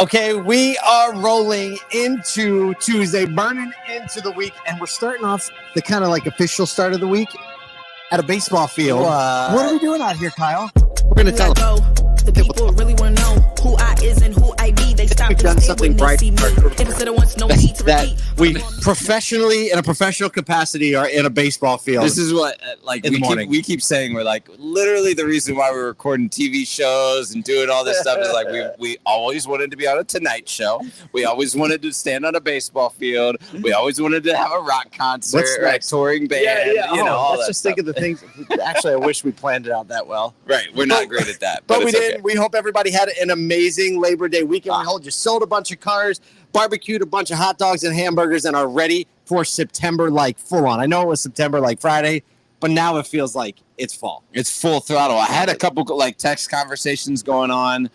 Okay, we are rolling into Tuesday, burning into the week, and we're starting off the kind of like official start of the week at a baseball field. What are we doing out here, Kyle? We're going to tell them. The people really want to know who I is and who I be. They stop We've done something right. That we professionally, in a professional capacity, are in a baseball field. This is what, we keep saying. We're like, literally the reason why we're recording TV shows and doing all this stuff is like we always wanted to be on a Tonight Show. We always wanted to stand on a baseball field. We always wanted to have a rock concert, or a touring band. Let's just think of the things. Actually, I wish we planned it out that well. Right, we're not great at that, but we did. Okay. We hope everybody had an amazing Labor Day weekend. We hope you sold a bunch of cars, barbecued a bunch of hot dogs and hamburgers, and are ready for September like full on. I know it was September like Friday, but now it feels like it's fall. It's full throttle. I had a couple like text conversations going on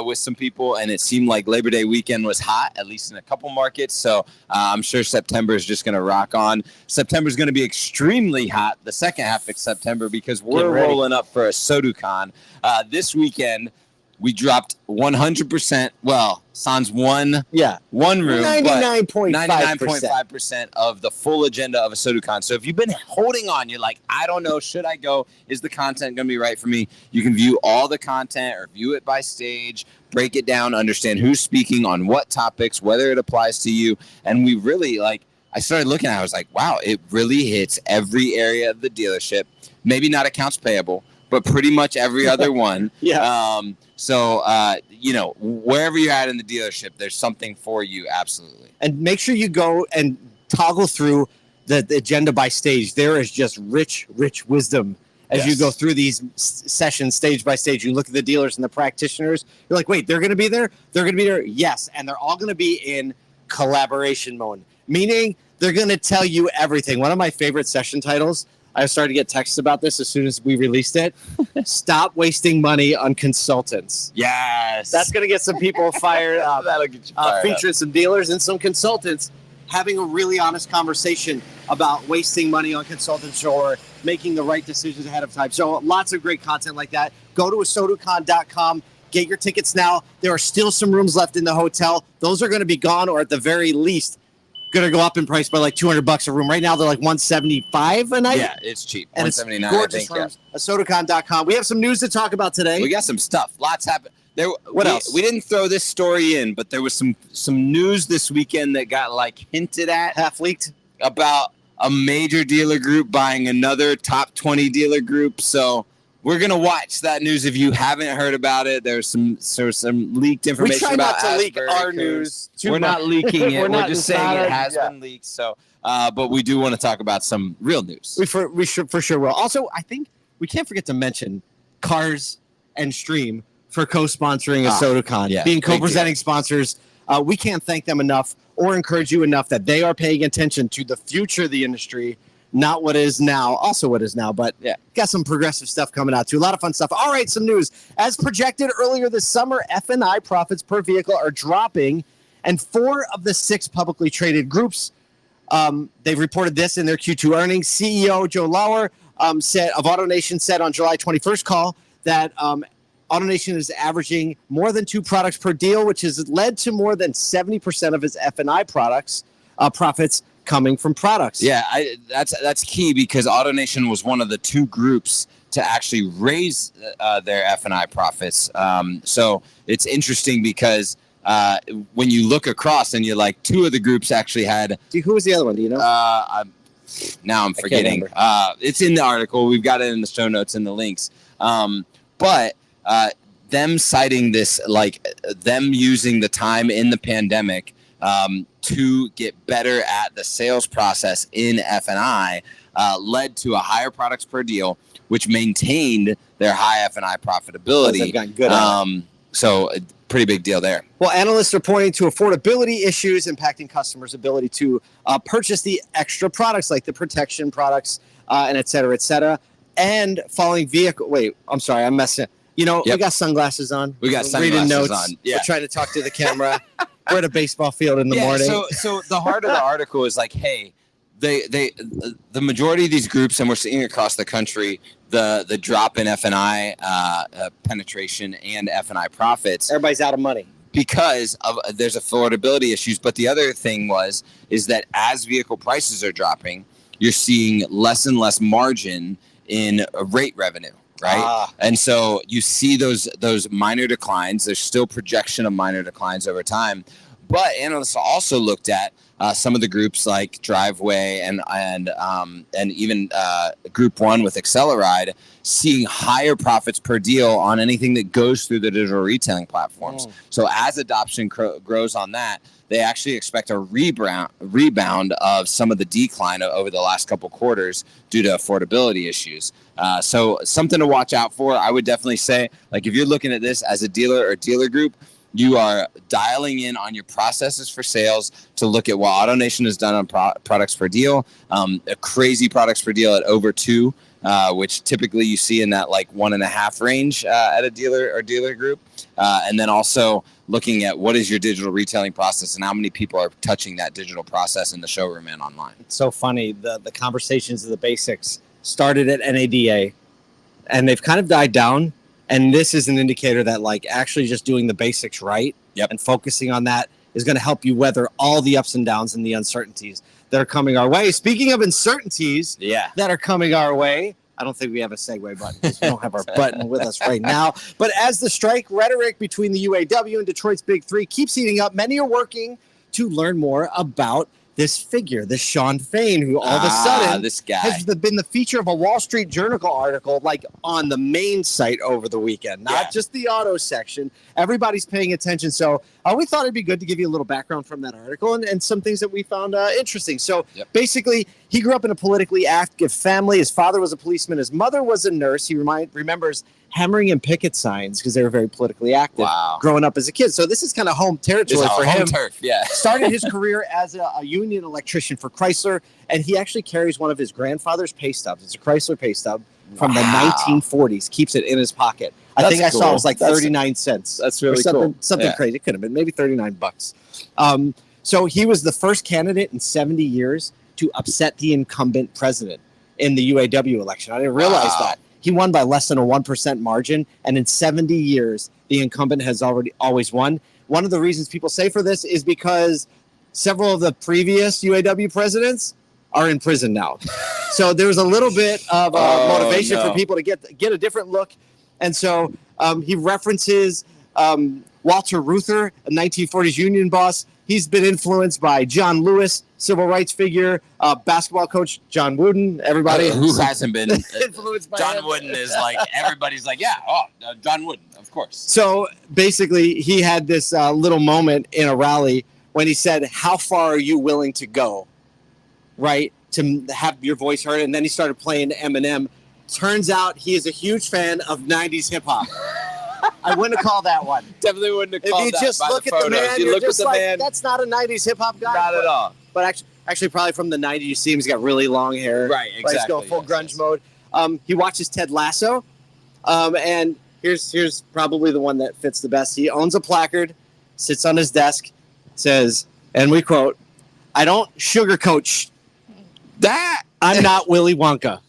with some people, and it seemed like Labor Day weekend was hot, at least in a couple markets. So I'm sure September is just going to rock on. September is going to be extremely hot the second half of September because we're rolling up for a SoduCon. This weekend, we dropped 100%. Well, sans one room, 99.5% of the full agenda of a SoduCon. So if you've been holding on, you're like, I don't know, should I go? Is the content going to be right for me? You can view all the content or view it by stage, break it down, understand who's speaking on what topics, whether it applies to you. And we really I started looking at it, I was like, wow, it really hits every area of the dealership. Maybe not accounts payable, but pretty much every other one. So, wherever you're at in the dealership, there's something for you. Absolutely. And make sure you go and toggle through the agenda by stage. There is just rich wisdom as you go through these sessions stage by stage. You look at the dealers and the practitioners. You're like, wait, they're going to be there? They're going to be there? Yes. And they're all going to be in collaboration mode, meaning they're going to tell you everything. One of my favorite session titles, I started to get texts about this as soon as we released it. Stop wasting money on consultants. Yes. That's going to get some people fired up. That'll get you fired featuring up. Some dealers and some consultants having a really honest conversation about wasting money on consultants or making the right decisions ahead of time. So lots of great content like that. Go to AutoNation.com. Get your tickets now. There are still some rooms left in the hotel. Those are going to be gone, or at the very least, going to go up in price by like $200 a room. Right now, they're like $175 a night. Yeah, it's cheap. And $179, it's gorgeous rooms. AutoNation.com. We have some news to talk about today. We got some stuff. Lots happened. What else? We didn't throw this story in, but there was some news this weekend that got hinted at, half leaked, about a major dealer group buying another top 20 dealer group. So we're going to watch that news. If you haven't heard about it, there's some leaked information about to leak our news. We're not leaking it. We're just saying it has been leaked. So, but we do want to talk about some real news. We should for sure will. Also, I think we can't forget to mention Cars and Stream for co-sponsoring a SoduCon, being co-presenting sponsors. We can't thank them enough or encourage you enough that they are paying attention to the future of the industry. Not what is now, also what is now, but got some progressive stuff coming out too. A lot of fun stuff. All right, some news. As projected earlier this summer, F&I profits per vehicle are dropping, and 4 of the 6 publicly traded groups, they've reported this in their Q2 earnings. CEO Joe Lower of AutoNation said on July 21st call that AutoNation is averaging more than 2 products per deal, which has led to more than 70% of its F&I profits coming from products. Yeah, that's key because AutoNation was one of the 2 groups to actually raise their F&I profits. So it's interesting because when you look across and you're like 2 of the groups actually had. Who was the other one? Do you know? Now I'm forgetting. It's in the article. We've got it in the show notes and the links. But them citing this, them using the time in the pandemic to get better at the sales process in F&I led to a higher products per deal, which maintained their high F&I profitability. They've gotten good at it. So a pretty big deal there. Well, analysts are pointing to affordability issues impacting customers' ability to purchase the extra products like the protection products and et cetera, and falling vehicle. Wait, I'm sorry, I'm messing. We got sunglasses on. We got sunglasses notes on. Yeah. We're trying to talk to the camera. We're at a baseball field in the morning. So the heart of the article is hey, the majority of these groups, and we're seeing across the country, the drop in F&I penetration and F&I profits. Everybody's out of money. because of there's affordability issues. But the other thing is that as vehicle prices are dropping, you're seeing less and less margin in rate revenue. Right. And so you see those minor declines. There's still projection of minor declines over time. But analysts also looked at some of the groups like Driveway and even Group 1 with Acceleride, seeing higher profits per deal on anything that goes through the digital retailing platforms. So as adoption grows on that, they actually expect a rebound of some of the decline over the last couple quarters due to affordability issues. So something to watch out for. I would definitely say, like, if you're looking at this as a dealer or dealer group, you are dialing in on your processes for sales to look at what AutoNation has done on products per deal, a crazy products per deal at over 2, which typically you see in that like 1.5 range at a dealer or dealer group. And then also looking at what is your digital retailing process and how many people are touching that digital process in the showroom and online. It's so funny. The conversations of the basics started at NADA and they've kind of died down. And this is an indicator that like actually just doing the basics right and focusing on that is going to help you weather all the ups and downs and the uncertainties that are coming our way. Speaking of uncertainties that are coming our way, I don't think we have a segue button because we don't have our button with us right now. But as the strike rhetoric between the UAW and Detroit's Big Three keeps heating up, many are working to learn more about this figure, this Shawn Fain, who all of a sudden this guy has been the feature of a Wall Street Journal article, like on the main site over the weekend, not just the auto section. Everybody's paying attention. So we thought it'd be good to give you a little background from that article and some things that we found interesting. So basically, he grew up in a politically active family. His father was a policeman. His mother was a nurse. He remembers hammering in picket signs because they were very politically active growing up as a kid. So this is kind of home territory for him. Turf, Started his career as a union electrician for Chrysler, and he actually carries one of his grandfather's pay stubs. It's a Chrysler pay stub from the 1940s. Keeps it in his pocket. I think I saw it was like 39 cents. That's really something crazy. It could have been maybe $39. So he was the first candidate in 70 years to upset the incumbent president in the UAW election. I didn't realize that. He won by less than a 1% margin, and in 70 years, the incumbent has always won. One of the reasons people say for this is because several of the previous UAW presidents are in prison now. So there's a little bit of motivation for people to get a different look. And so he references Walter Reuther, a 1940s union boss. He's been influenced by John Lewis, civil rights figure, basketball coach John Wooden. Everybody who hasn't been influenced by John him. Wooden is like everybody's like, John Wooden, of course. So basically, he had this little moment in a rally when he said, "How far are you willing to go, right, to have your voice heard?" And then he started playing Eminem. Turns out he is a huge fan of 90s hip hop. I wouldn't have called that one. Definitely wouldn't have called that. If you just look at the man, you're just like, that's not a 90s hip hop guy. Not at all. But actually, probably from the 90s, you see him. He's got really long hair. Right, exactly. He's going full grunge mode. He watches Ted Lasso. And here's probably the one that fits the best. He owns a placard, sits on his desk, says, and we quote, "I don't sugarcoat that. I'm not Willy Wonka."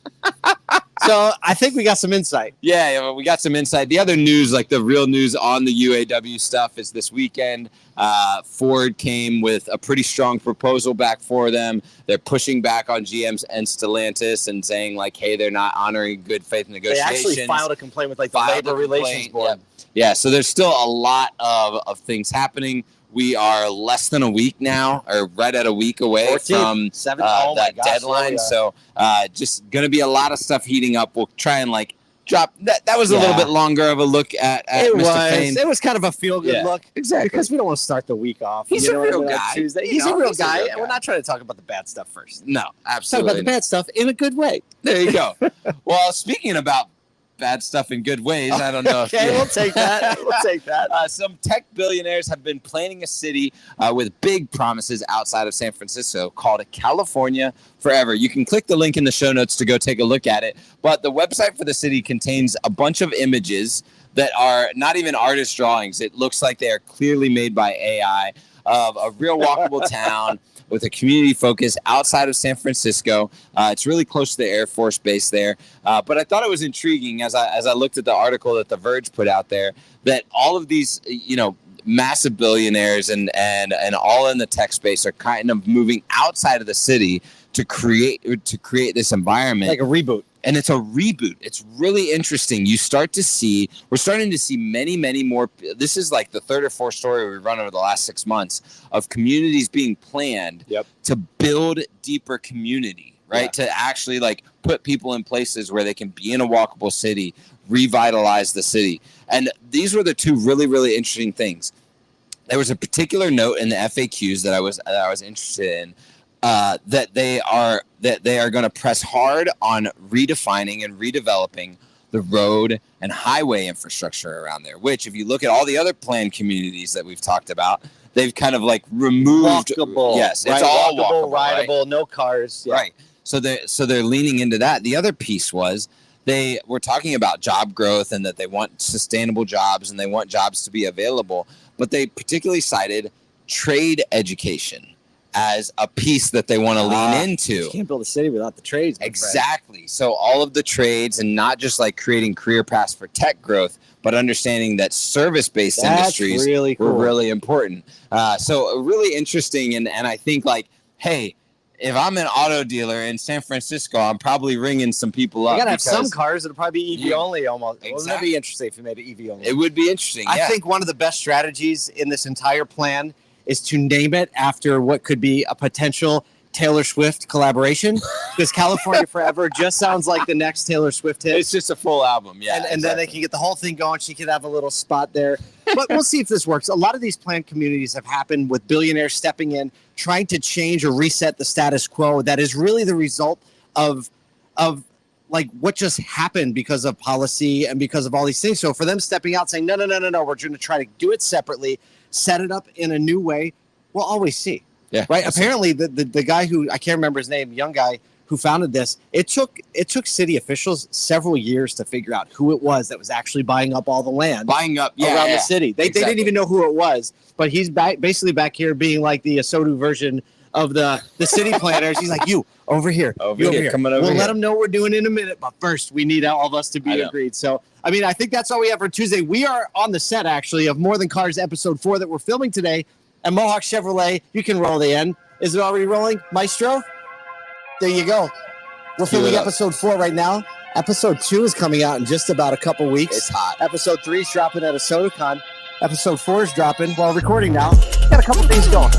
So I think we got some insight. Yeah, we got some insight. The other news, like the real news on the UAW stuff, is this weekend, Ford came with a pretty strong proposal back for them. They're pushing back on GM and Stellantis and saying, like, hey, they're not honoring good faith negotiations. They actually filed a complaint with like the Labor Relations Board. Yeah, so there's still a lot of things happening. We are less than a week now, or right at a week away from that deadline. So just going to be a lot of stuff heating up. We'll try and like drop that. That was a little bit longer of a look at Mr. Fain. It was kind of a feel-good look. Exactly. Because we don't want to start the week off. He's a real guy. He's a real guy, and we're not trying to talk about the bad stuff first. No, absolutely. Talk about the bad stuff in a good way. There you go. Well, speaking about bad stuff in good ways. I don't know. Okay, we'll take that. We'll take that. Some tech billionaires have been planning a city with big promises outside of San Francisco called California Forever. You can click the link in the show notes to go take a look at it. But the website for the city contains a bunch of images that are not even artist drawings. It looks like they are clearly made by AI of a real walkable town with a community focus outside of San Francisco. It's really close to the Air Force Base there. But I thought it was intriguing as I looked at the article that The Verge put out there, that all of these, massive billionaires and all in the tech space are kind of moving outside of the city to create this environment, like a reboot. And it's a reboot. It's really interesting. We're starting to see many more. This is like the third or fourth story we've run over the last 6 months of communities being planned to build deeper community, right? To actually like put people in places where they can be in a walkable city, revitalize the city. And these were the two really, really interesting things. There was a particular note in the FAQs that I was interested in. That they are going to press hard on redefining and redeveloping the road and highway infrastructure around there. Which, if you look at all the other planned communities that we've talked about, they've kind of like removed. Walkable, yes, right? It's all walkable, rideable, right? No cars. Yeah. Right. So they're leaning into that. The other piece was they were talking about job growth and that they want sustainable jobs and they want jobs to be available, but they particularly cited trade education as a piece that they want to lean into. You can't build a city without the trades. Exactly. Friend. So all of the trades, and not just like creating career paths for tech growth, but understanding that service-based industries were really important. So really interesting. And I think like, hey, if I'm an auto dealer in San Francisco, I'm probably ringing some people up. You got to have some cars that'll probably be EV only almost. Exactly. Wouldn't that be interesting if you made it EV only? It would be interesting. I think one of the best strategies in this entire plan is to name it after what could be a potential Taylor Swift collaboration, because California Forever just sounds like the next Taylor Swift hit. It's just a full album, and then they can get the whole thing going. She could have a little spot there. But we'll see if this works. A lot of these planned communities have happened with billionaires stepping in, trying to change or reset the status quo. That is really the result of like what just happened because of policy and because of all these things. So for them stepping out saying, no, we're going to try to do it separately, set it up in a new way, we'll always see. Yeah. Right. Apparently, the guy who I can't remember his name, young guy who founded this, it took city officials several years to figure out who it was that was actually buying up all the land, around the city. They didn't even know who it was, but he's basically back here being like the Asodu version of the city planners. He's like, you over here, over here. We'll let them know we're doing it in a minute, but first we need all of us to be agreed. So, I mean, I think that's all we have for Tuesday. We are on the set actually of More Than Cars episode 4 that we're filming today. And Mohawk Chevrolet, you can roll the end. Is it already rolling, Maestro? There you go. We're filming episode 4 right now. Episode 2 is coming out in just about a couple weeks. It's hot. Episode 3 is dropping at a SodaCon. Episode 4 is dropping while recording now. Got a couple things going.